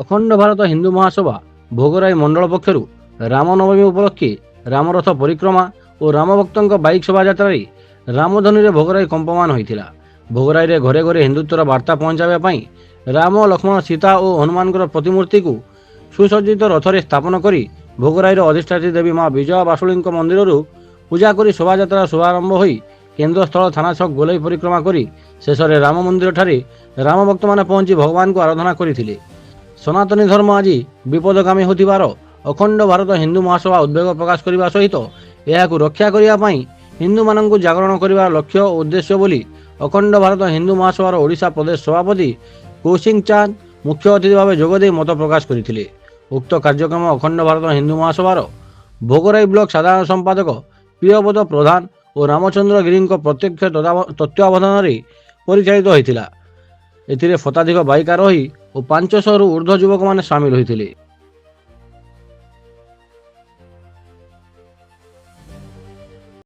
ଅଖଣ୍ଡ ଭାରତ ହିନ୍ଦୁ ମହାସଭା ଭୋଗରାଇ ମଣ୍ଡଳ ପକ୍ଷରୁ ରାମନବମୀ ଉପଲକ୍ଷେ ରାମରଥ ପରିକ୍ରମା ଓ ରାମଭକ୍ତଙ୍କ ବାଇକ୍ ଶୋଭାଯାତ୍ରାରେ ରାମଧନୁରେ ଭୋଗରାଇ କମ୍ପମାନ ହୋଇଥିଲା। ଭୋଗରାଇରେ ଘରେ ଘରେ ହିନ୍ଦୁତ୍ୱର ବାର୍ତ୍ତା ପହଞ୍ଚାଇବା ପାଇଁ ରାମ, ଲକ୍ଷ୍ମଣ, ସୀତା ଓ ହନୁମାନଙ୍କର ପ୍ରତିମୂର୍ତ୍ତିକୁ ସୁସଜ୍ଜିତ ରଥରେ ସ୍ଥାପନ କରି ଭୋଗରାଇର ଅଧିଷ୍ଠାତ୍ରୀ ଦେବୀ ମା ବିଜୟା ବାସୁଳୀଙ୍କ ମନ୍ଦିରରୁ ପୂଜା କରି ଶୋଭାଯାତ୍ରା ଶୁଭାରମ୍ଭ ହୋଇ କେନ୍ଦ୍ରସ୍ଥଳ ଥାନା ଛକ ଗୋଲେଇ ପରିକ୍ରମା କରି ଶେଷରେ ରାମ ମନ୍ଦିରଠାରେ ରାମ ଭକ୍ତମାନେ ପହଞ୍ଚି ଭଗବାନଙ୍କୁ ଆରାଧନା କରିଥିଲେ। ସନାତନୀ ଧର୍ମ ଆଜି ବିପଦଗାମୀ ହେଉଥିବାର ଅଖଣ୍ଡ ଭାରତ ହିନ୍ଦୁ ମହାସଭା ଉଦ୍ବେଗ ପ୍ରକାଶ କରିବା ସହିତ ଏହାକୁ ରକ୍ଷା କରିବା ପାଇଁ ହିନ୍ଦୁମାନଙ୍କୁ ଜାଗରଣ କରିବା ଲକ୍ଷ୍ୟ ଓ ଉଦ୍ଦେଶ୍ୟ ବୋଲି ଅଖଣ୍ଡ ଭାରତ ହିନ୍ଦୁ ମହାସଭାର ଓଡ଼ିଶା ପ୍ରଦେଶ ସଭାପତି କୌଶିକ ଚାନ୍ଦ ମୁଖ୍ୟ ଅତିଥି ଭାବେ ଯୋଗଦେଇ ମତ ପ୍ରକାଶ କରିଥିଲେ। ଉକ୍ତ କାର୍ଯ୍ୟକ୍ରମ ଅଖଣ୍ଡ ଭାରତ ହିନ୍ଦୁ ମହାସଭାର ଭୋଗରାଇ ବ୍ଲକ ସାଧାରଣ ସମ୍ପାଦକ ପ୍ରିୟବଦ ପ୍ରଧାନ ଓ ରାମଚନ୍ଦ୍ର ଗିରିଙ୍କ ପ୍ରତ୍ୟକ୍ଷ ତତ୍ତ୍ୱାବଧାନରେ ପରିଚାଳିତ ହୋଇଥିଲା। ଏଥିରେ ଶତାଧିକ ବାଇକ୍ ଆରୋହୀ ଓ 500ରୁ ଉର୍ଦ୍ଧ୍ୱ ଯୁବକମାନେ ସାମିଲ ହୋଇଥିଲେ।